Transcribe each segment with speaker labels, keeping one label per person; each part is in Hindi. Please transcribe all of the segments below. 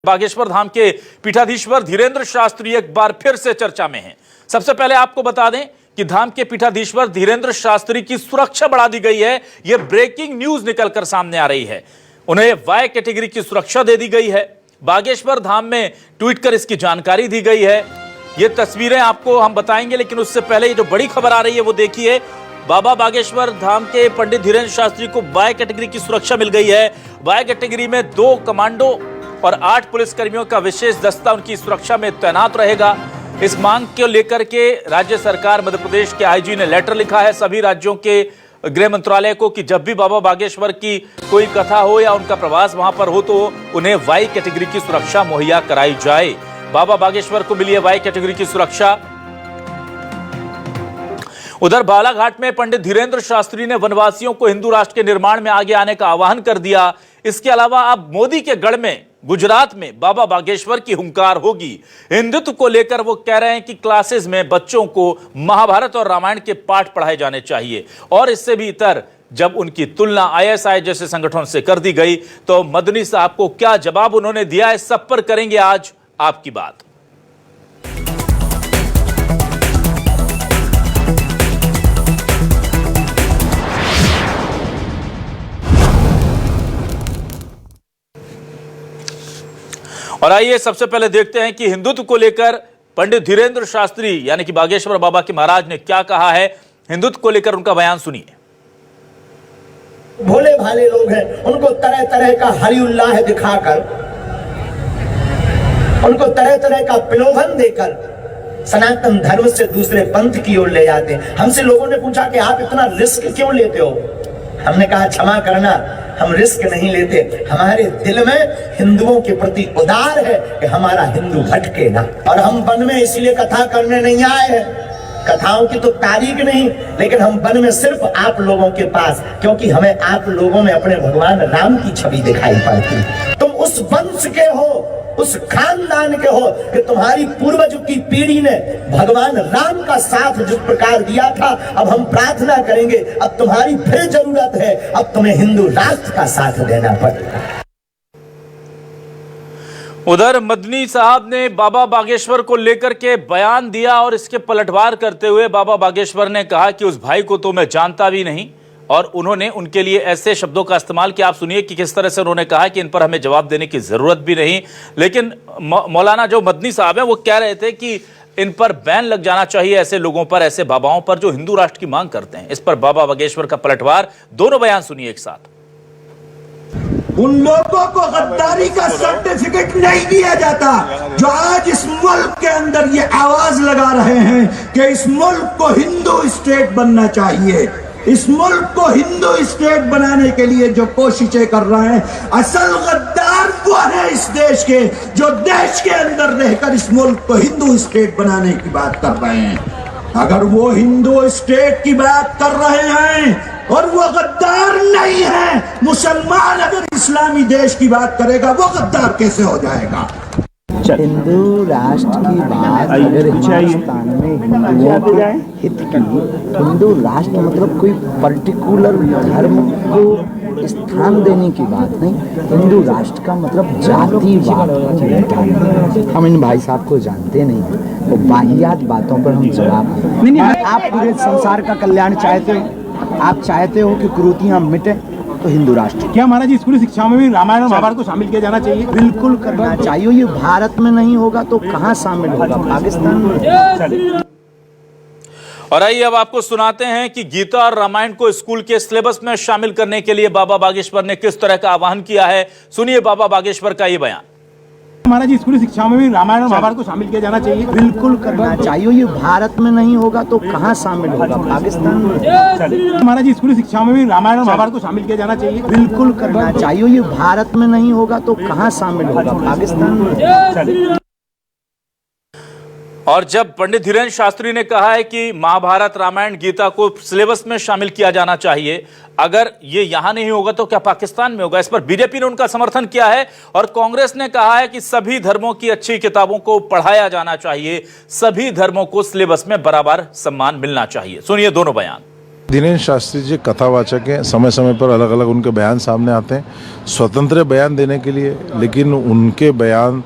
Speaker 1: बागेश्वर धाम के पीठाधीश्वर धीरेंद्र शास्त्री एक बार फिर से चर्चा में हैं। सबसे पहले आपको बता दें कि धाम के पीठाधीश्वर धीरेंद्र शास्त्री की सुरक्षा बढ़ा दी गई है। यह ब्रेकिंग न्यूज निकलकर सामने आ रही है। उन्हें वाई कैटेगरी की सुरक्षा दे दी गई है। बागेश्वर धाम में ट्वीट कर इसकी जानकारी दी गई है। ये तस्वीरें आपको हम बताएंगे, लेकिन उससे पहले ये जो बड़ी खबर आ रही है वो देखिए। बाबा बागेश्वर धाम के पंडित धीरेंद्र शास्त्री को वाई कैटेगरी की सुरक्षा मिल गई है। वाई कैटेगरी में 2 कमांडो और 8 पुलिसकर्मियों का विशेष दस्ता उनकी सुरक्षा में तैनात रहेगा। इस मांग को लेकर के राज्य सरकार मध्य प्रदेश के आईजी ने लेटर लिखा है सभी राज्यों के गृह मंत्रालय को कि जब भी बाबा बागेश्वर की कोई कथा हो या उनका प्रवास वहां पर हो तो उन्हें वाई कैटेगरी की सुरक्षा मुहैया कराई जाए। बाबा बागेश्वर को मिली है वाई कैटेगरी की सुरक्षा। उधर बालाघाट में पंडित धीरेंद्र शास्त्री ने वनवासियों को हिंदू राष्ट्र के निर्माण में आगे आने का आह्वान कर दिया। इसके अलावा अब मोदी के गढ़ में गुजरात में बाबा बागेश्वर की हुंकार होगी। हिंदुत्व को लेकर वो कह रहे हैं कि क्लासेस में बच्चों को महाभारत और रामायण के पाठ पढ़ाए जाने चाहिए। और इससे भी इतर जब उनकी तुलना आईएसआई जैसे संगठन से कर दी गई तो मदनी साहब को क्या जवाब उन्होंने दिया, इस सब पर करेंगे आज आपकी बात। और आइए सबसे पहले देखते हैं कि हिंदुत्व को लेकर पंडित धीरेंद्र शास्त्री यानी कि बागेश्वर बाबा के महाराज ने क्या कहा है। हिंदुत्व को लेकर उनका बयान सुनिए।
Speaker 2: भोले भाले लोग हैं, उनको तरह तरह का हरि उल्लाह दिखाकर, उनको तरह तरह का प्रलोभन देकर सनातन धर्म से दूसरे पंथ की ओर ले जाते हैं। हमसे लोगों ने पूछा कि आप इतना रिस्क क्यों लेते हो। हमने कहा क्षमा करना, हम रिस्क नहीं लेते। हमारे दिल में हिंदुओं के प्रति उदार है कि हमारा हिंदू भटके ना। और हम वन में इसलिए कथा करने नहीं आए हैं, कथाओं की तो तारीख नहीं, लेकिन हम वन में सिर्फ आप लोगों के पास, क्योंकि हमें आप लोगों में अपने भगवान राम की छवि दिखाई पड़ती। तुम उस वंश के हो, उस खानदान के हो कि तुम्हारी पूर्वज की पीढ़ी ने भगवान राम का साथ जिस प्रकार दिया था, अब हम प्रार्थना करेंगे अब तुम्हारी फिर जरूरत है, अब तुम्हें हिंदू राष्ट्र का साथ देना पड़ेगा।
Speaker 1: उधर मदनी साहब ने बाबा बागेश्वर को लेकर के बयान दिया और इसके पलटवार करते हुए बाबा बागेश्वर ने कहा कि उस भाई को तो मैं जानता भी नहीं। और उन्होंने उनके लिए ऐसे शब्दों का इस्तेमाल किया। आप सुनिए कि किस तरह से उन्होंने कहा कि इन पर हमें जवाब देने की जरूरत भी नहीं। लेकिन मौलाना जो मदनी साहब हैं वो कह रहे थे कि इन पर बैन लग जाना चाहिए, ऐसे लोगों पर, ऐसे बाबाओं पर जो हिंदू राष्ट्र की मांग करते हैं। इस पर बाबा बागेश्वर का पलटवार, दोनों बयान सुनिए एक साथ।
Speaker 3: उन लोगों को गद्दारी का सर्टिफिकेट नहीं दिया जाता जो आज इस मुल्क के अंदर ये आवाज लगा रहे हैं कि इस मुल्क को हिंदू स्टेट बनना चाहिए। इस मुल्क को हिंदू स्टेट बनाने के लिए जो कोशिशें कर रहे हैं, असल गद्दार वो है इस देश के, जो देश के अंदर रहकर इस मुल्क को हिंदू स्टेट बनाने की बात कर रहे हैं। अगर वो हिंदू स्टेट की बात कर रहे हैं और वो गद्दार नहीं है, मुसलमान अगर इस्लामी देश की बात करेगा वो गद्दार कैसे हो जाएगा।
Speaker 4: हिंदू राष्ट्र की बात अगर हिंदुस्तान में हिंदुओं के हित की, हिंदू राष्ट्र मतलब कोई पर्टिकुलर धर्म को स्थान देने की बात नहीं। हिंदू राष्ट्र का मतलब जातिवाद की बात। हम इन भाई साहब को जानते नहीं हैं, तो बाहियात बातों पर हम जवाब नहीं। आप पूरे संसार का कल्याण चाहते हो, आप चाहते हो कि कुरीतियां मिटे, तो हिंदू राष्ट्र क्या महाराज स्कूली शिक्षा में भी रामायण और महाभारत को शामिल किया जाना चाहिए? बिल्कुल करना चाहिए। ये भारत में नहीं होगा तो कहाँ शामिल होगा? पाकिस्तान में।
Speaker 1: और आइए अब आपको सुनाते हैं कि गीता और रामायण को स्कूल के सिलेबस में शामिल करने के लिए बाबा बागेश्वर ने किस तरह का आह्वान किया है। सुनिए बाबा बागेश्वर का ये बयान।
Speaker 3: महाराज स्कूली शिक्षा में भी रामायण और महाभारत को शामिल किया जाना चाहिए?
Speaker 4: बिल्कुल करना चाहिए। ये भारत में नहीं होगा तो कहाँ शामिल होगा? पाकिस्तान में।
Speaker 3: महाराज स्कूली शिक्षा में भी रामायण और महाभारत को शामिल किया जाना चाहिए?
Speaker 4: बिल्कुल करना चाहिए। ये भारत में नहीं होगा तो कहाँ शामिल होगा? पाकिस्तान में।
Speaker 1: और जब पंडित धीरेंद्र शास्त्री ने कहा है कि महाभारत रामायण गीता को सिलेबस में शामिल किया जाना चाहिए, अगर ये यहां नहीं होगा तो क्या पाकिस्तान में होगा? इस पर बीजेपी ने उनका समर्थन किया है और कांग्रेस ने कहा है कि सभी धर्मों की अच्छी किताबों को पढ़ाया जाना चाहिए, सभी धर्मों को सिलेबस में बराबर सम्मान मिलना चाहिए। सुनिए दोनों बयान।
Speaker 5: धीरेन्द्र शास्त्री जी कथावाचक हैं, समय समय पर अलग अलग उनके बयान सामने आते हैं स्वतंत्र बयान देने के लिए, लेकिन उनके बयान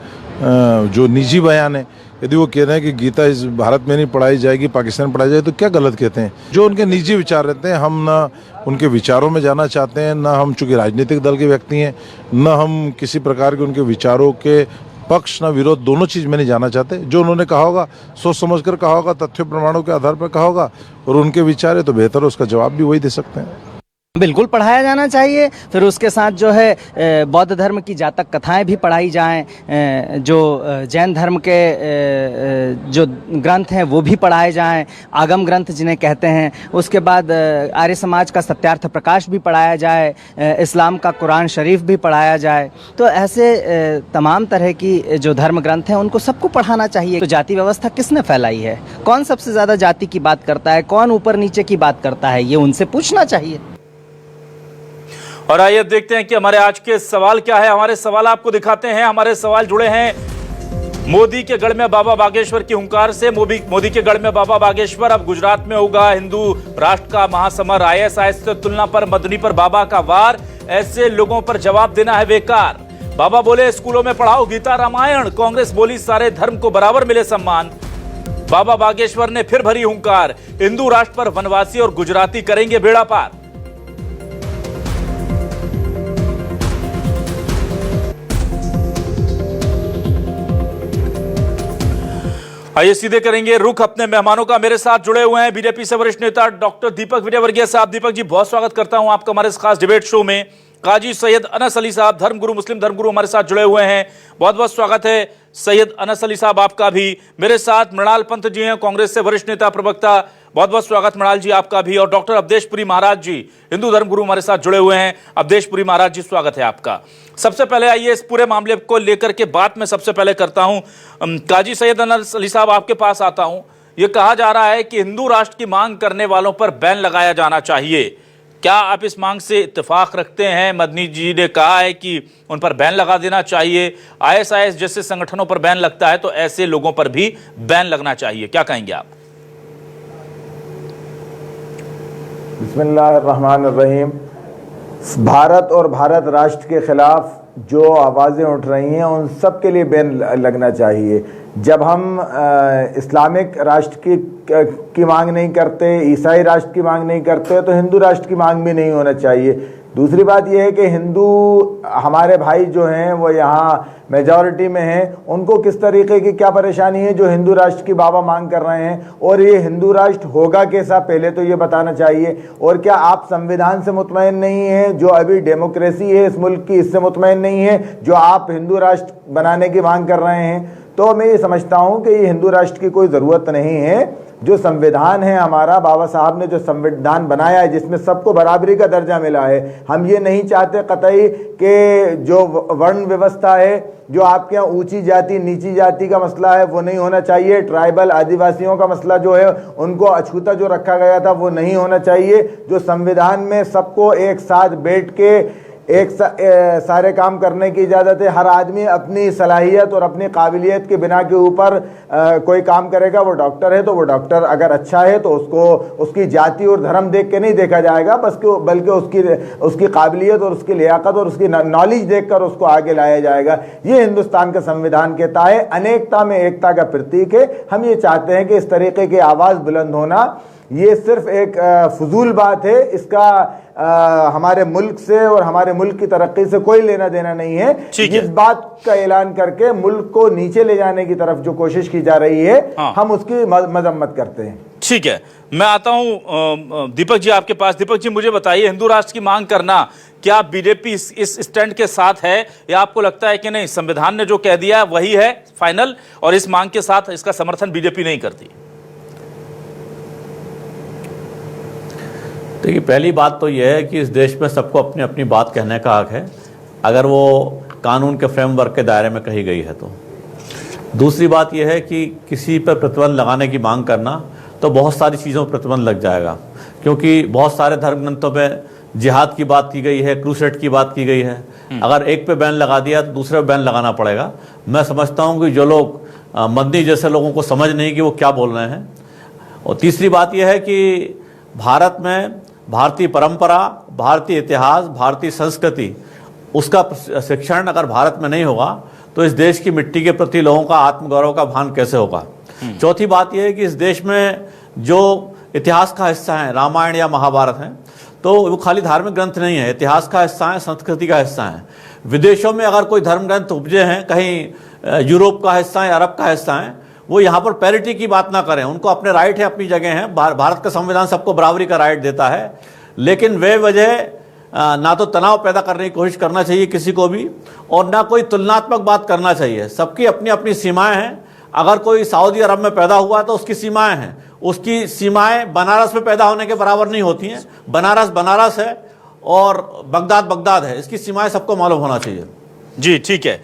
Speaker 5: जो निजी बयान है, यदि वो कह रहे हैं कि गीता इस भारत में नहीं पढ़ाई जाएगी, पाकिस्तान में पढ़ाई जाएगी, तो क्या गलत कहते हैं। जो उनके निजी विचार रहते हैं, हम ना उनके विचारों में जाना चाहते हैं, ना हम चूंकि राजनीतिक दल के व्यक्ति हैं, ना हम किसी प्रकार के उनके विचारों के पक्ष ना विरोध, दोनों चीज़ में नहीं जाना चाहते। जो उन्होंने कहा होगा सोच समझ कर कहा होगा, तथ्य प्रमाणों के आधार पर कहा होगा, और उनके विचार है तो बेहतर उसका जवाब भी वही दे सकते हैं।
Speaker 4: बिल्कुल पढ़ाया जाना चाहिए। फिर उसके साथ जो है बौद्ध धर्म की जातक कथाएं भी पढ़ाई जाएं, जो जैन धर्म के जो ग्रंथ हैं वो भी पढ़ाए जाएं, आगम ग्रंथ जिन्हें कहते हैं। उसके बाद आर्य समाज का सत्यार्थ प्रकाश भी पढ़ाया जाए, इस्लाम का कुरान शरीफ भी पढ़ाया जाए। तो ऐसे तमाम तरह की जो धर्म ग्रंथ हैं उनको सबको पढ़ाना चाहिए। तो जाति व्यवस्था किसने फैलाई है, कौन सबसे ज़्यादा जाति की बात करता है, कौन ऊपर नीचे की बात करता है, ये उनसे पूछना चाहिए।
Speaker 1: और आइए देखते हैं कि हमारे आज के सवाल क्या है। हमारे सवाल आपको दिखाते हैं। हमारे सवाल जुड़े हैं मोदी के गढ़ में बाबा बागेश्वर की हुंकार से। मोदी के गढ़ में बाबा बागेश्वर, अब गुजरात में होगा हिंदू राष्ट्र का महासमर। ISIS से तुलना पर मदनी पर बाबा का वार, ऐसे लोगों पर जवाब देना है बेकार। बाबा बोले स्कूलों में पढ़ाओ गीता रामायण, कांग्रेस बोली सारे धर्म को बराबर मिले सम्मान। बाबा बागेश्वर ने फिर भरी हुंकार, हिंदू राष्ट्र पर वनवासी और गुजराती करेंगे बेड़ा पार। आइए सीधे करेंगे रुख अपने मेहमानों का। मेरे साथ जुड़े हुए हैं बीजेपी से वरिष्ठ नेता डॉक्टर दीपक विजयवर्गीय साहब। दीपक जी, बहुत स्वागत करता हूं आपका हमारे इस खास डिबेट शो में। काजी सैयद अनस अली साहब, धर्मगुरु, मुस्लिम धर्मगुरु, हमारे साथ जुड़े हुए हैं। बहुत बहुत स्वागत है सैयद अनस अली साहब आपका भी। मेरे साथ मृणाल पंत जी हैं, कांग्रेस से वरिष्ठ नेता प्रवक्ता। बहुत बहुत स्वागत मृणाल जी आपका भी। और डॉक्टर अवधेशपुरी महाराज जी, हिंदू धर्मगुरु, हमारे साथ जुड़े हुए हैं। अवधेशपुरी महाराज जी, स्वागत है आपका। सबसे पहले आइए इस पूरे मामले को लेकर के बात मैं सबसे पहले करता हूं। काजी सैयद अनस अली साहब, आपके पास आता हूं। यह कहा जा रहा है कि हिंदू राष्ट्र की मांग करने वालों पर बैन लगाया जाना चाहिए, क्या आप इस मांग से इत्तेफाक रखते हैं? मदनी जी ने कहा है कि उन पर बैन लगा देना चाहिए। ISIS जैसे संगठनों पर बैन लगता है तो ऐसे लोगों पर भी बैन लगना चाहिए, क्या कहेंगे आप?
Speaker 6: बिस्मिल्लाहिर्रहमानिर्रहीम। भारत और भारत राष्ट्र के खिलाफ जो आवाज़ें उठ रही हैं उन सब के लिए बैन लगना चाहिए। जब हम इस्लामिक राष्ट्र की मांग नहीं करते, ईसाई राष्ट्र की मांग नहीं करते, तो हिंदू राष्ट्र की मांग भी नहीं होना चाहिए। दूसरी बात यह है कि हिंदू हमारे भाई जो हैं वो यहाँ मेजॉरिटी में हैं, उनको किस तरीके की क्या परेशानी है जो हिंदू राष्ट्र की बाबा मांग कर रहे हैं, और ये हिंदू राष्ट्र होगा कैसा, पहले तो ये बताना चाहिए। और क्या आप संविधान से मुतमईन नहीं हैं, जो अभी डेमोक्रेसी है इस मुल्क की, इससे मुतमईन नहीं है जो आप हिंदू राष्ट्र बनाने की मांग कर रहे हैं? तो मैं ये समझता हूँ कि ये हिंदू राष्ट्र की कोई ज़रूरत नहीं है। जो संविधान है हमारा, बाबा साहब ने जो संविधान बनाया है जिसमें सबको बराबरी का दर्जा मिला है, हम ये नहीं चाहते कतई कि जो वर्ण व्यवस्था है, जो आपके यहाँ ऊंची जाति नीची जाति का मसला है वो नहीं होना चाहिए। ट्राइबल आदिवासियों का मसला जो है उनको अछूता जो रखा गया था वो नहीं होना चाहिए। जो संविधान में सबको एक साथ बैठ के सारे काम करने की इजाज़त है। हर आदमी अपनी सलाहियत और अपनी काबिलियत के बिना के ऊपर कोई काम करेगा। वो डॉक्टर है तो वो डॉक्टर अगर अच्छा है तो उसको उसकी जाति और धर्म देख के नहीं देखा जाएगा, बल्कि उसकी काबिलियत और उसकी लियाकत और उसकी नॉलेज देखकर उसको आगे लाया जाएगा। ये हिंदुस्तान का संविधान कहता है, अनेकता में एकता का प्रतीक है। हम ये चाहते हैं कि इस तरीके की आवाज़ बुलंद होना ये सिर्फ एक फजूल बात है, इसका हमारे मुल्क से और हमारे मुल्क की तरक्की से कोई लेना देना नहीं है। इस बात का ऐलान करके मुल्क को नीचे ले जाने की तरफ जो कोशिश की जा रही है, हम उसकी मजम्मत करते हैं।
Speaker 1: ठीक है, मैं आता हूं दीपक जी आपके पास। दीपक जी, मुझे बताइए, हिंदू राष्ट्र की मांग करना, क्या बीजेपी इस स्टैंड के साथ है, या आपको लगता है कि नहीं, संविधान ने जो कह दिया है वही है फाइनल, और इस मांग के साथ इसका समर्थन बीजेपी नहीं करती?
Speaker 7: देखिए, पहली बात तो यह है कि इस देश में सबको अपनी अपनी बात कहने का हक है, अगर वो कानून के फ्रेमवर्क के दायरे में कही गई है तो। दूसरी बात यह है कि किसी पर प्रतिबंध लगाने की मांग करना, तो बहुत सारी चीज़ों पर प्रतिबंध लग जाएगा, क्योंकि बहुत सारे धर्म ग्रंथों में जिहाद की बात की गई है, क्रूसेड की बात की गई है। अगर एक पे बैन लगा दिया तो दूसरे पे बैन लगाना पड़ेगा। मैं समझता हूँ कि जो लोग मदनी जैसे लोगों को समझ नहीं कि वो क्या बोल रहे हैं। और तीसरी बात यह है कि भारत में भारतीय परंपरा, भारतीय इतिहास, भारतीय संस्कृति, उसका शिक्षण अगर भारत में नहीं होगा तो इस देश की मिट्टी के प्रति लोगों का आत्मगौरव का भान कैसे होगा। चौथी बात यह है कि इस देश में जो इतिहास का हिस्सा है, रामायण या महाभारत है, तो वो खाली धार्मिक ग्रंथ नहीं है, इतिहास का हिस्सा है, संस्कृति का हिस्सा है। विदेशों में अगर कोई धर्म ग्रंथ उपजे हैं, कहीं यूरोप का हिस्सा है, अरब का हिस्सा है, वो यहाँ पर पैरिटी की बात ना करें। उनको अपने राइट है, अपनी जगह है। भारत का संविधान सबको बराबरी का राइट देता है, लेकिन वे वजह ना तो तनाव पैदा करने की कोशिश करना चाहिए किसी को भी, और ना कोई तुलनात्मक बात करना चाहिए। सबकी अपनी अपनी सीमाएं हैं। अगर कोई सऊदी अरब में पैदा हुआ तो उसकी सीमाएं हैं, उसकी सीमाएं बनारस में पैदा होने के बराबर नहीं होती हैं। बनारस बनारस है और बगदाद बगदाद है, इसकी सीमाएं सबको मालूम होना चाहिए।
Speaker 1: जी ठीक है,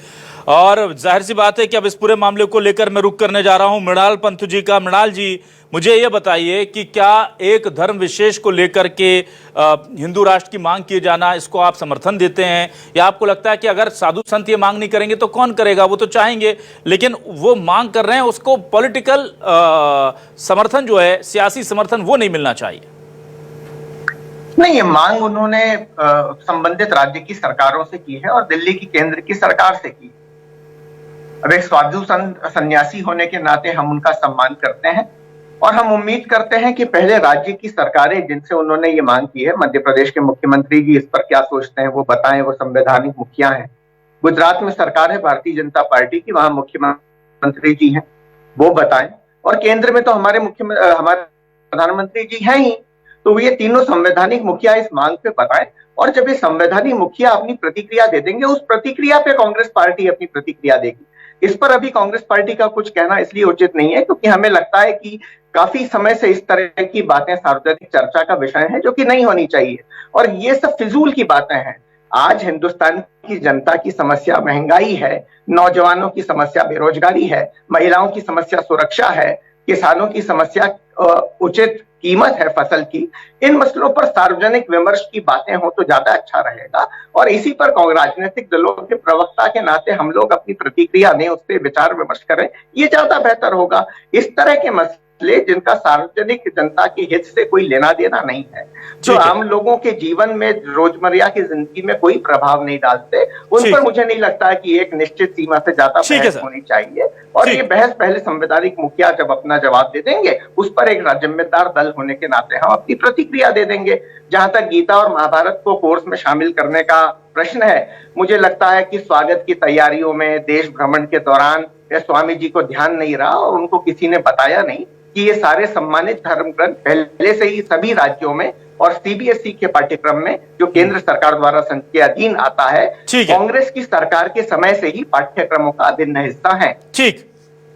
Speaker 1: और जाहिर सी बात है कि अब इस पूरे मामले को लेकर मैं रुक करने जा रहा हूं मृणाल पंथू जी का। मृणाल जी, मुझे ये बताइए कि क्या एक धर्म विशेष को लेकर के हिंदू राष्ट्र की मांग किए जाना, इसको आप समर्थन देते हैं, या आपको लगता है कि अगर साधु संत ये मांग नहीं करेंगे तो कौन करेगा? वो तो चाहेंगे, लेकिन वो मांग कर रहे हैं, उसको पॉलिटिकल समर्थन जो है, सियासी समर्थन, वो नहीं मिलना चाहिए?
Speaker 8: नहीं, ये मांग उन्होंने संबंधित राज्य की सरकारों से की है और दिल्ली की केंद्र की सरकार से की। अब एक साधु सन्यासी होने के नाते हम उनका सम्मान करते हैं और हम उम्मीद करते हैं कि पहले राज्य की सरकारें जिनसे उन्होंने ये मांग की है, मध्य प्रदेश के मुख्यमंत्री जी इस पर क्या सोचते हैं वो बताएं, वो संवैधानिक मुखिया हैं। गुजरात में सरकार है भारतीय जनता पार्टी की, वहां मुख्यमंत्री जी हैं, वो बताएं। और केंद्र में तो हमारे प्रधानमंत्री जी हैं ही, तो ये तीनों संवैधानिक मुखिया इस मांग पे बताएं। और जब ये संवैधानिक मुखिया अपनी प्रतिक्रिया दे देंगे, उस प्रतिक्रिया पे कांग्रेस पार्टी अपनी प्रतिक्रिया देगी। इस पर अभी कांग्रेस पार्टी का कुछ कहना इसलिए उचित नहीं है क्योंकि हमें लगता है कि काफी समय से इस तरह की बातें सार्वजनिक चर्चा का विषय है, जो कि नहीं होनी चाहिए, और ये सब फिजूल की बातें हैं। आज हिंदुस्तान की जनता की समस्या महंगाई है, नौजवानों की समस्या बेरोजगारी है, महिलाओं की समस्या सुरक्षा है, किसानों की समस्या उचित कीमत है फसल की। इन मसलों पर सार्वजनिक विमर्श की बातें हो तो ज्यादा अच्छा रहेगा, और इसी पर राजनीतिक दलों के प्रवक्ता के नाते हम लोग अपनी प्रतिक्रिया दें, उस पर विचार विमर्श करें, ये ज्यादा बेहतर होगा। इस तरह के मसले जिनका सार्वजनिक जनता के हित से कोई लेना देना नहीं है, जो आम लोगों के जीवन में, रोजमर्रा की जिंदगी में कोई प्रभाव नहीं डालते, उन पर मुझे नहीं लगता है कि एक निश्चित सीमा से ज्यादा बहस होनी चाहिए। और ये बहस पहले संवैधानिक मुखिया जब अपना जवाब दे देंगे, उस पर एक जिम्मेदार दल होने के नाते हम अपनी प्रतिक्रिया दे देंगे। जहां तक गीता और महाभारत को कोर्स में शामिल करने का प्रश्न है, मुझे लगता है कि स्वागत की तैयारियों में, देश भ्रमण के दौरान स्वामी जी को ध्यान नहीं रहा और उनको किसी ने बताया नहीं कि ये सारे सम्मानित धर्म ग्रंथ पहले से ही सभी राज्यों में और सीबीएसई के पाठ्यक्रम में, जो केंद्र सरकार द्वारा के अधीन आता है, कांग्रेस की सरकार के समय से ही पाठ्यक्रमों का अभिन्न हिस्सा है।
Speaker 1: ठीक,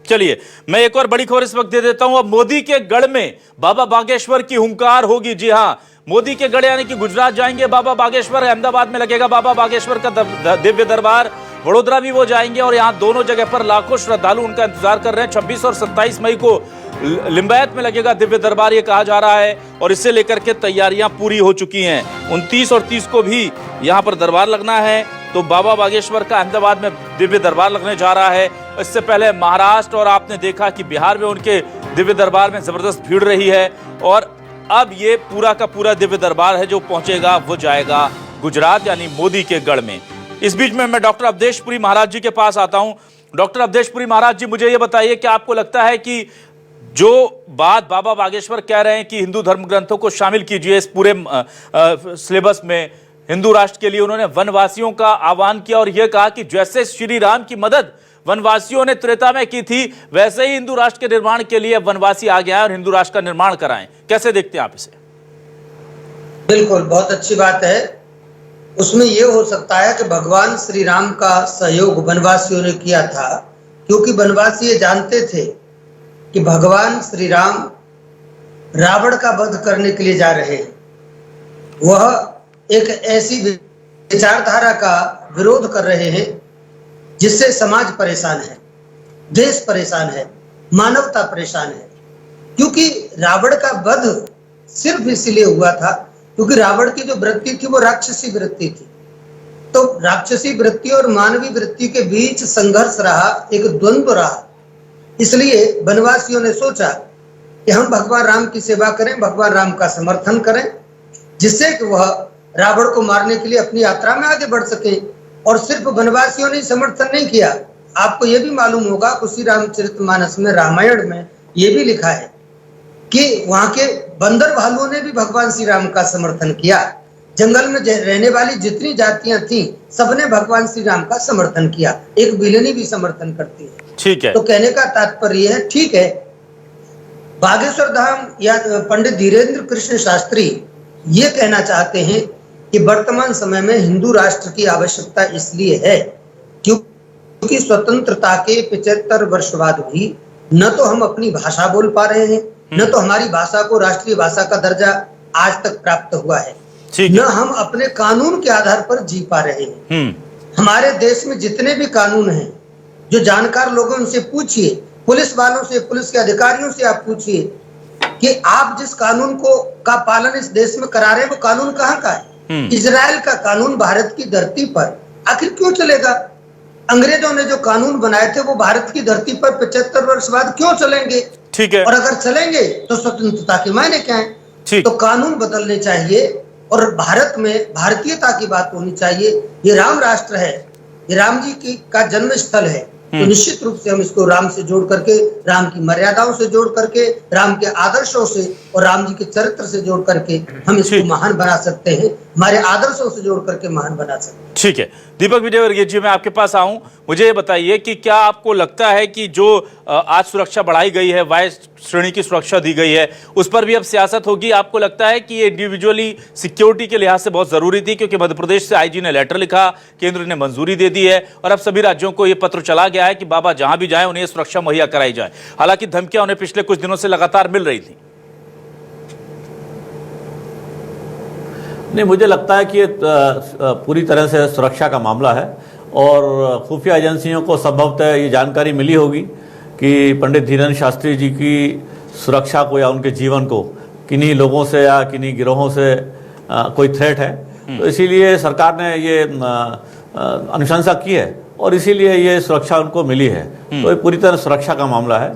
Speaker 1: चलिए मैं एक और बड़ी खबर इस वक्त दे देता हूं। अब मोदी के गढ़ में बाबा बागेश्वर की हुंकार होगी। जी हां, मोदी के गढ़ यानी कि गुजरात जाएंगे बाबा बागेश्वर, अहमदाबाद में लगेगा बाबा बागेश्वर का दिव्य दरबार, वडोदरा भी वो जाएंगे, और यहां दोनों जगह पर लाखों श्रद्धालु उनका इंतजार कर रहे हैं। 26 और 27 मई को लिंबायत में लगेगा दिव्य दरबार, ये कहा जा रहा है, और इससे लेकर के तैयारियां पूरी हो चुकी हैं। 29 और 30 को भी यहां पर दरबार लगना है, तो बाबा बागेश्वर का अहमदाबाद में दिव्य दरबार लगने जा रहा है। इससे पहले महाराष्ट्र और आपने देखा कि बिहार में उनके दिव्य दरबार में जबरदस्त भीड़ रही है, और अब ये पूरा का पूरा दिव्य दरबार है जो पहुंचेगा, वो जाएगा गुजरात यानी मोदी के गढ़ में। इस बीच में मैं डॉक्टर अवधेश पुरी महाराज जी के पास आता हूं। डॉक्टर अवधेश पुरी महाराज जी, मुझे ये बताइए कि आपको लगता है कि जो बात बाबा बागेश्वर कह रहे हैं कि हिंदू धर्म ग्रंथों को शामिल कीजिए इस पूरे सिलेबस में, हिंदू राष्ट्र के लिए उन्होंने वनवासियों का आह्वान किया और यह कहा कि जैसे श्री राम की मदद वनवासियों ने त्रेता में की थी, वैसे ही हिंदू राष्ट्र के निर्माण के लिए वनवासी आ गया है और हिंदू राष्ट्र का निर्माण कराएं। कैसे देखते हैं आप इसे?
Speaker 9: बिल्कुल, बहुत अच्छी बात है। उसमें यह हो सकता है कि भगवान श्री राम का सहयोग वनवासियों ने किया था, क्योंकि वनवासी ये जानते थे कि भगवान श्री राम रावण का वध करने के लिए जा रहे हैं। वह एक ऐसी विचारधारा का विरोध कर रहे हैं जिससे समाज परेशान है, देश परेशान है, मानवता परेशान है। क्योंकि रावण का वध सिर्फ इसलिए हुआ था क्योंकि रावण की जो वृत्ति थी वो राक्षसी वृत्ति थी। तो राक्षसी वृत्ति और मानवीय वृत्ति के बीच संघर्ष रहा, एक द्वंद्व रहा। इसलिए वनवासियों ने सोचा कि हम भगवान राम की सेवा करें, भगवान राम का समर्थन करें, जिससे कि वह रावण को मारने के लिए अपनी यात्रा में आगे बढ़ सके। और सिर्फ वनवासियों ने समर्थन नहीं किया, आपको यह भी मालूम होगा उसी रामचरितमानस में, रामायण में यह भी लिखा है कि वहां के बंदर भालुओं ने भी भगवान श्री राम का समर्थन किया। जंगल में रहने वाली जितनी जातियां थी सबने भगवान श्री राम का समर्थन किया। एक बिलनी भी समर्थन करती है।
Speaker 1: ठीक है।
Speaker 9: तो कहने का तात्पर्य है, ठीक है, बागेश्वर धाम या पंडित धीरेन्द्र कृष्ण शास्त्री ये कहना चाहते हैं कि वर्तमान समय में हिंदू राष्ट्र की आवश्यकता इसलिए है क्योंकि स्वतंत्रता के 75 वर्ष बाद भी न तो हम अपनी भाषा बोल पा रहे हैं, न तो हमारी भाषा को राष्ट्रीय भाषा का दर्जा आज तक प्राप्त हुआ है, न हम अपने कानून के आधार पर जी पा रहे हैं। हमारे देश में जितने भी कानून हैं, जो जानकार लोगों उनसे पूछिए, पुलिस वालों से, पुलिस के अधिकारियों से आप पूछिए कि आप जिस कानून का पालन इस देश में करा रहे हैं वो कानून कहाँ का है? इजराइल का कानून भारत की धरती पर आखिर क्यों चलेगा? अंग्रेजों ने जो कानून बनाए थे वो भारत की धरती पर 75 वर्ष बाद क्यों चलेंगे?
Speaker 1: ठीक है।
Speaker 9: और अगर चलेंगे तो स्वतंत्रता के मायने क्या है? तो कानून बदलने चाहिए और भारत में भारतीयता की बात होनी चाहिए। ये राम राष्ट्र है, ये राम जी का जन्म स्थल है, तो निश्चित रूप से हम इसको राम से जोड़ करके, राम की मर्यादाओं से जोड़ करके, राम के आदर्शों से और राम जी के चरित्र से जोड़ करके हम इसको महान बना सकते हैं, हमारे आदर्शों से जोड़ करके महान बना सकते हैं।
Speaker 1: ठीक है। दीपक विजयवर्गीय जी, मैं आपके पास आऊं, मुझे ये बताइए कि क्या आपको लगता है कि जो आज सुरक्षा बढ़ाई गई है, वाय श्रेणी की सुरक्षा दी गई है, उस पर भी अब सियासत होगी? आपको लगता है कि ये इंडिविजुअली सिक्योरिटी के लिहाज से बहुत जरूरी थी, क्योंकि मध्य प्रदेश से आईजी ने लेटर लिखा, केंद्र ने मंजूरी दे दी है और अब सभी राज्यों को यह पत्र चला गया है कि बाबा जहां भी जाए उन्हें सुरक्षा मुहैया कराई जाए। हालांकि धमकियां उन्हें पिछले कुछ दिनों से लगातार मिल रही थी।
Speaker 7: नहीं, मुझे लगता है कि ये पूरी तरह से सुरक्षा का मामला है और खुफिया एजेंसियों को संभवतः ये जानकारी मिली होगी कि पंडित धीरेन्द्र शास्त्री जी की सुरक्षा को या उनके जीवन को किन्हीं लोगों से या किन्हीं गिरोहों से कोई थ्रेट है, तो इसीलिए सरकार ने ये अनुशंसा की है और इसीलिए ये सुरक्षा उनको मिली है। तो ये पूरी तरह सुरक्षा का मामला है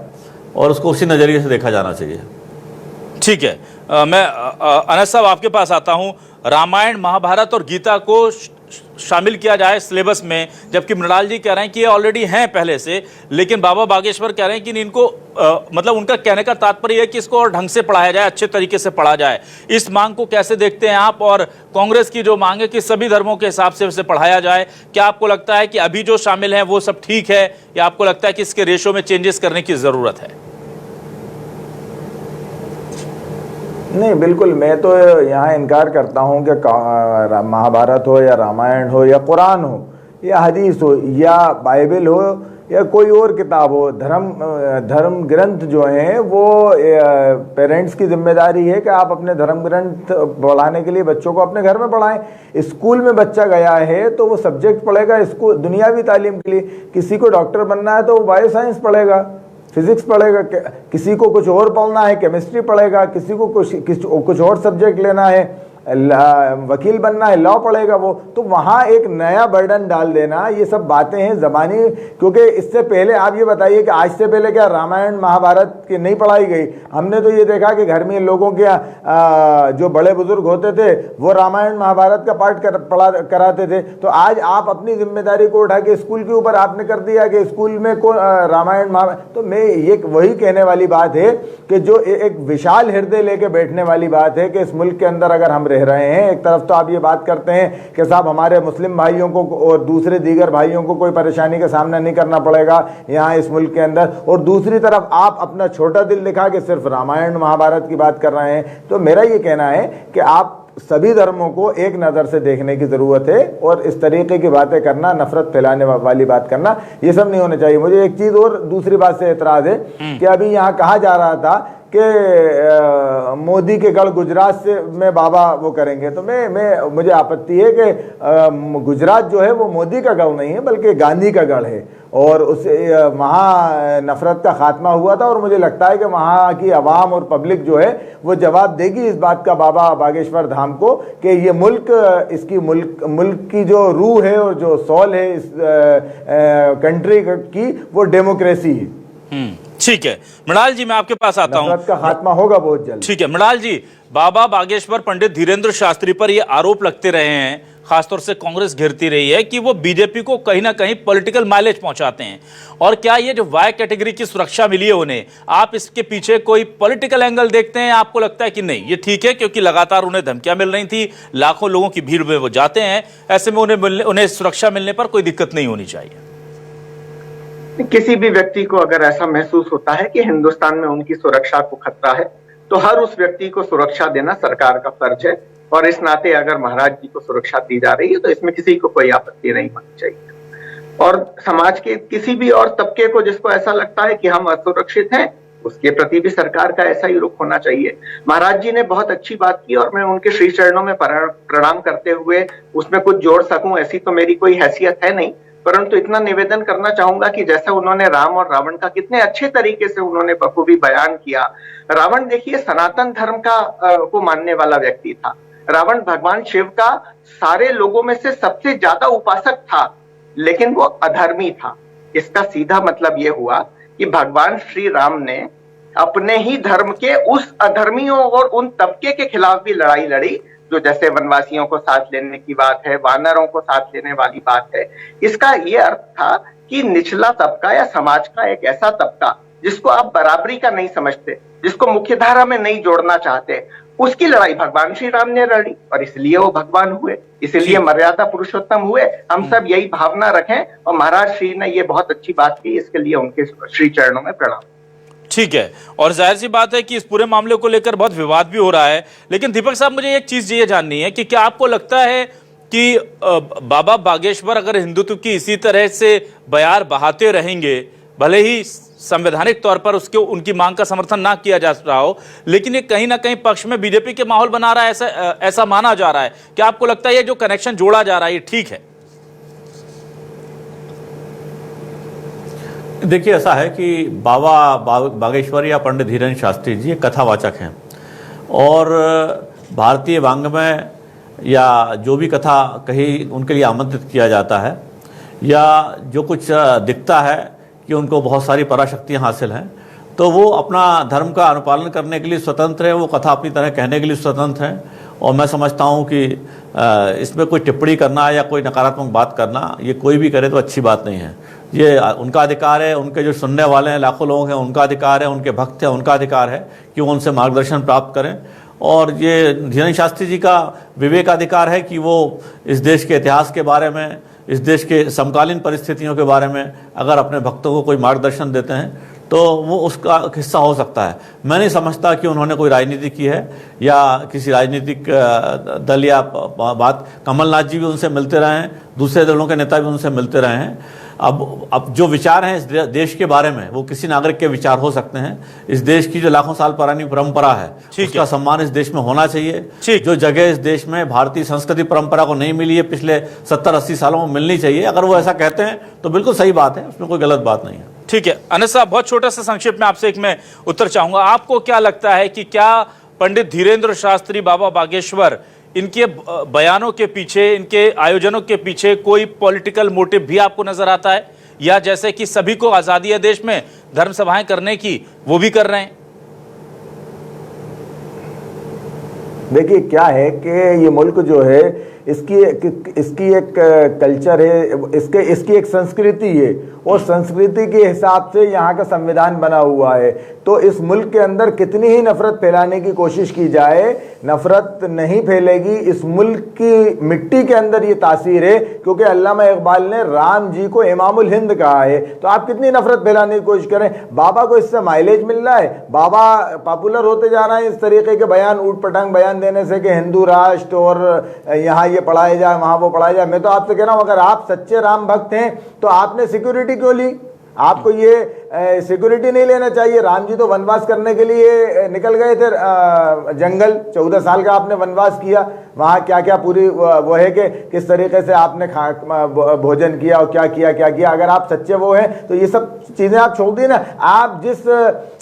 Speaker 7: और उसको उसी नज़रिए से देखा जाना चाहिए।
Speaker 1: ठीक है। मैं अनस साहब आपके पास आता हूं। रामायण, महाभारत और गीता को शामिल किया जाए सिलेबस में, जबकि मृणाल जी कह रहे हैं कि ये ऑलरेडी हैं पहले से, लेकिन बाबा बागेश्वर कह रहे हैं कि इनको मतलब उनका कहने का तात्पर्य है कि इसको और ढंग से पढ़ाया जाए, अच्छे तरीके से पढ़ा जाए। इस मांग को कैसे देखते हैं आप? और कांग्रेस की जो मांग है कि सभी धर्मों के हिसाब से इसे पढ़ाया जाए, क्या आपको लगता है कि अभी जो शामिल है वो सब ठीक है, या आपको लगता है कि इसके रेशो में चेंजेस करने की जरूरत है?
Speaker 6: नहीं, बिल्कुल, मैं तो यहाँ इनकार करता हूँ कि महाभारत हो या रामायण हो या कुरान हो या हदीस हो या बाइबल हो या कोई और किताब हो, धर्म ग्रंथ जो हैं वो पेरेंट्स की जिम्मेदारी है कि आप अपने धर्म ग्रंथ पढ़ाने के लिए बच्चों को अपने घर में पढ़ाएं। स्कूल में बच्चा गया है तो वो सब्जेक्ट पढ़ेगा, स्कूल दुनियावी तालीम के लिए। किसी को डॉक्टर बनना है तो वो बायो साइंस पढ़ेगा, फिजिक्स पढ़ेगा, किसी को कुछ और पढ़ना है केमिस्ट्री पढ़ेगा, किसी को कुछ और सब्जेक्ट लेना है, वकील बनना है, लॉ पढ़ेगा वो। तो वहाँ एक नया बर्डन डाल देना, ये सब बातें हैं ज़बानी। क्योंकि इससे पहले आप ये बताइए कि आज से पहले क्या रामायण महाभारत की नहीं पढ़ाई गई? हमने तो ये देखा कि घर में लोगों के जो बड़े बुजुर्ग होते थे वो रामायण महाभारत का पाठ कराते थे। तो आज आप अपनी जिम्मेदारी को उठा के स्कूल के ऊपर आपने कर दिया कि स्कूल में रामायण महाभारत। तो मैं ये वही कहने वाली बात है कि जो एक विशाल हृदय लेके बैठने वाली बात है कि इस मुल्क के अंदर अगर हम रह रहे हैं, एक तरफ तो आप ये बात करते हैं कि साहब हमारे मुस्लिम भाइयों को और दूसरे दीगर भाइयों को कोई परेशानी का सामना नहीं करना पड़ेगा यहाँ इस मुल्क के अंदर, और दूसरी तरफ आप अपना छोटा दिल दिखा के सिर्फ रामायण महाभारत की बात कर रहे हैं। तो मेरा ये कहना है कि आप सभी धर्मों को एक नज़र से देखने की ज़रूरत है और इस तरीके की बातें करना, नफरत फैलाने वाली बात करना, ये सब नहीं होना चाहिए। मुझे एक चीज़ और दूसरी बात से एतराज़ है कि अभी यहाँ कहा जा रहा था कि मोदी के गढ़ गुजरात से में बाबा वो करेंगे। तो मुझे आपत्ति है कि गुजरात जो है वो मोदी का गढ़ नहीं है बल्कि गांधी का गढ़ है, और उस वहाँ नफरत का खात्मा हुआ था। और मुझे लगता है कि वहाँ की आवाम और पब्लिक जो है वो जवाब देगी इस बात का बाबा बागेश्वर धाम को कि ये मुल्क की जो रूह है और जो सोल है इस कंट्री की वो डेमोक्रेसी है।
Speaker 1: ठीक है मृणाल जी, मैं आपके पास आता हूं।
Speaker 6: नफरत का खात्मा होगा बहुत जल्द।
Speaker 1: ठीक है मृणाल जी, बाबा बागेश्वर पंडित धीरेंद्र शास्त्री पर ये आरोप लगते रहे हैं, खासतौर से कांग्रेस घेरती रही है कि वो बीजेपी को कहीं ना कहीं पॉलिटिकल माइलेज पहुंचाते हैं। और क्या ये जो वाई कैटेगरी की सुरक्षा मिली है उन्हें, आप इसके पीछे कोई पॉलिटिकल एंगल देखते हैं? आपको लगता है कि नहीं ये ठीक है क्योंकि लगातार उन्हें धमकियां मिल रही थी, लाखों लोगों की भीड़ में वो जाते हैं, ऐसे में उन्हें सुरक्षा मिलने पर कोई दिक्कत नहीं होनी चाहिए?
Speaker 8: किसी भी व्यक्ति को अगर ऐसा महसूस होता है कि हिंदुस्तान में उनकी सुरक्षा को खतरा है, तो हर उस व्यक्ति को सुरक्षा देना सरकार का फर्ज है। और इस नाते अगर महाराज जी को सुरक्षा दी जा रही है तो इसमें किसी को कोई आपत्ति नहीं होनी चाहिए। और समाज के किसी भी और तबके को जिसको ऐसा लगता है कि हम असुरक्षित हैं, उसके प्रति भी सरकार का ऐसा ही रुख होना चाहिए। महाराज जी ने बहुत अच्छी बात की और मैं उनके श्री चरणों में प्रणाम करते हुए उसमें कुछ जोड़ सकूं ऐसी तो मेरी कोई हैसियत है नहीं, परंतु इतना निवेदन करना चाहूंगा कि जैसे उन्होंने राम और रावण का कितने अच्छे तरीके से उन्होंने बखूबी बयान किया। रावण देखिए सनातन धर्म को मानने वाला व्यक्ति था। रावण भगवान शिव का सारे लोगों में से सबसे ज्यादा उपासक था, लेकिन वो अधर्मी था। इसका सीधा मतलब ये हुआ कि भगवान श्री राम ने अपने ही धर्म के उस अधर्मियों और उन तबके के खिलाफ भी लड़ाई लड़ी जो जैसे वनवासियों को साथ लेने की बात है, वानरों को साथ लेने वाली बात है। इसका ये अर्थ था कि निचला तबका या समाज का एक ऐसा तबका जिसको आप बराबरी का नहीं समझते, जिसको मुख्यधारा में नहीं जोड़ना चाहते, उसकी लड़ाई भगवान श्री राम ने लड़ी और इसलिए वो भगवान हुए, इसलिए मर्यादा पुरुषोत्तम हुए। हम सब यही भावना रखें और महाराज श्री ने ये बहुत अच्छी बात की, इसके लिए उनके श्री चरणों में प्रणाम।
Speaker 1: ठीक है, और जाहिर सी बात है कि इस पूरे मामले को लेकर बहुत विवाद भी हो रहा है, लेकिन दीपक साहब मुझे एक चीज ये जाननी है कि क्या आपको लगता है कि बाबा बागेश्वर अगर हिंदुत्व की इसी तरह से बयार बहाते रहेंगे, भले ही संवैधानिक तौर पर उनकी मांग का समर्थन ना किया जा रहा हो, लेकिन ये कहीं ना कहीं पक्ष में बीजेपी के माहौल बना रहा है, ऐसा माना जा रहा है, क्या आपको लगता है ये जो कनेक्शन जोड़ा जा रहा है ये ठीक है?
Speaker 7: देखिए ऐसा है कि बाबा बागेश्वर या पंडित धीरेंद्र शास्त्री जी कथावाचक हैं और भारतीय वाङ्मय या जो भी कथा कहीं उनके लिए आमंत्रित किया जाता है या जो कुछ दिखता है कि उनको बहुत सारी पराशक्तियाँ हासिल हैं, तो वो अपना धर्म का अनुपालन करने के लिए स्वतंत्र है, वो कथा अपनी तरह कहने के लिए स्वतंत्र हैं। और मैं समझता हूँ कि इसमें कोई टिप्पणी करना या कोई नकारात्मक बात करना, ये कोई भी करे तो अच्छी बात नहीं है। ये उनका अधिकार है, उनके जो सुनने वाले हैं लाखों लोग हैं उनका अधिकार है, उनके भक्त हैं उनका अधिकार है कि वो उनसे मार्गदर्शन प्राप्त करें। और ये धीरेंद्र शास्त्री जी का विवेकाधिकार है कि वो इस देश के इतिहास के बारे में, इस देश के समकालीन परिस्थितियों के बारे में अगर अपने भक्तों को कोई मार्गदर्शन देते हैं तो वो उसका हिस्सा हो सकता है। मैं नहीं समझता कि उन्होंने कोई राजनीति की है या किसी राजनीतिक दल या बात। कमलनाथ जी भी उनसे मिलते रहे हैं, दूसरे दलों के नेता भी उनसे मिलते रहे हैं। अब जो विचार हैं इस देश के बारे में वो किसी नागरिक के विचार हो सकते हैं। इस देश की जो लाखों साल पुरानी परंपरा है उसका सम्मान इस देश में होना चाहिए। जो जगह इस देश में भारतीय संस्कृति परंपरा को नहीं मिली है पिछले 70-80 सालों में मिलनी चाहिए, अगर वो ऐसा कहते हैं तो बिल्कुल सही बात है, उसमें कोई गलत बात नहीं है।
Speaker 1: ठीक है अनिल साहब, बहुत छोटा सा संक्षेप में आपसे एक मैं उत्तर चाहूंगा। आपको क्या लगता है कि क्या पंडित धीरेंद्र शास्त्री, बाबा बागेश्वर, इनके बयानों के पीछे, इनके आयोजनों के पीछे कोई पॉलिटिकल मोटिव भी आपको नजर आता है, या जैसे कि सभी को आजादी है देश में धर्म सभाएं करने की, वो भी कर रहे हैं?
Speaker 6: देखिए क्या है कि ये मुल्क जो है इसकी एक कल्चर है, इसकी एक संस्कृति है और संस्कृति के हिसाब से यहाँ का संविधान बना हुआ है। तो इस मुल्क के अंदर कितनी ही नफरत फैलाने की कोशिश की जाए, नफरत नहीं फैलेगी। इस मुल्क की मिट्टी के अंदर ये तासीर है, क्योंकि अल्लामा इकबाल ने राम जी को इमामुल हिंद कहा है। तो आप कितनी नफरत फैलाने की कोशिश करें, बाबा को इससे माइलेज मिल रहा है, बाबा पॉपुलर होते जा रहे हैं इस तरीके के बयान, ऊट पटांग बयान देने से कि हिंदू राष्ट्र और यहाँ ये पढ़ाया जाए वहाँ वो पढ़ाया जाए। मैं तो आपसे कह रहा हूँ अगर आप सच्चे राम भक्त हैं तो आपने सिक्योरिटी क्यों ली? आपको ये सिक्योरिटी नहीं लेना चाहिए। राम जी तो वनवास करने के लिए निकल गए थे जंगल, 14 साल का आपने वनवास किया, वहाँ क्या क्या पूरी वो है कि किस तरीके से आपने भोजन किया और क्या किया। अगर आप सच्चे वो हैं तो ये सब चीज़ें आप छोड़ दी ना। आप जिस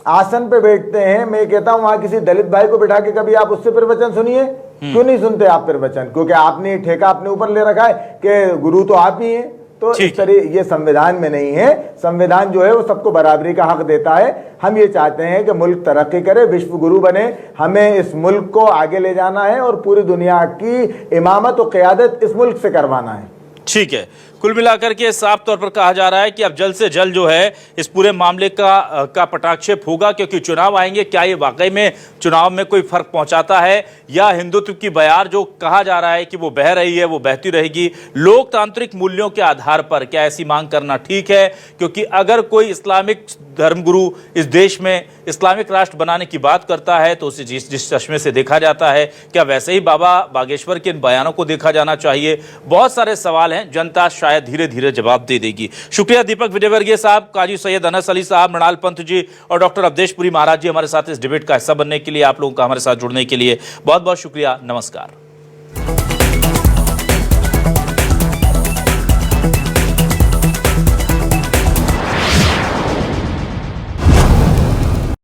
Speaker 6: आसन पे बैठते हैं, मैं कहता हूँ वहाँ किसी दलित भाई को बिठा के कभी आप उससे प्रवचन सुनिए, क्यों नहीं सुनते आप प्रवचन? क्योंकि आपने ठेका अपने ऊपर ले रखा है कि गुरु तो आप ही हैं। तो
Speaker 1: ठीक
Speaker 6: इस तरह ये संविधान में नहीं है। संविधान जो है वो सबको बराबरी का हक देता है। हम ये चाहते हैं कि मुल्क तरक्की करे, विश्व गुरु बने। हमें इस मुल्क को आगे ले जाना है और पूरी दुनिया की इमामत और क़यादत इस मुल्क से करवाना है।
Speaker 1: ठीक है, कुल मिलाकर के साफ तौर पर कहा जा रहा है कि अब जल्द से जल्द जो है इस पूरे मामले का पटाक्षेप होगा, क्योंकि चुनाव आएंगे। क्या ये वाकई में चुनाव में कोई फर्क पहुंचाता है, या हिंदुत्व की बयार जो कहा जा रहा है कि वो बह रही है वो बहती रहेगी लोकतांत्रिक मूल्यों के आधार पर? क्या ऐसी मांग करना ठीक है? क्योंकि अगर कोई इस्लामिक धर्मगुरु इस देश में इस्लामिक राष्ट्र बनाने की बात करता है तो उसे जिस चश्मे से देखा जाता है, क्या वैसे ही बाबा बागेश्वर के इन बयानों को देखा जाना चाहिए? बहुत सारे सवाल हैं, जनता शायद धीरे धीरे जवाब दे देगी। शुक्रिया दीपक विजयवर्गीय साहब, काजी सैयद अनस अली साहब, मृणाल पंत जी और डॉक्टर अवधेश पुरी महाराज जी हमारे साथ इस डिबेट का हिस्सा बनने के लिए, आप लोगों का हमारे साथ जुड़ने के लिए बहुत बहुत शुक्रिया। नमस्कार।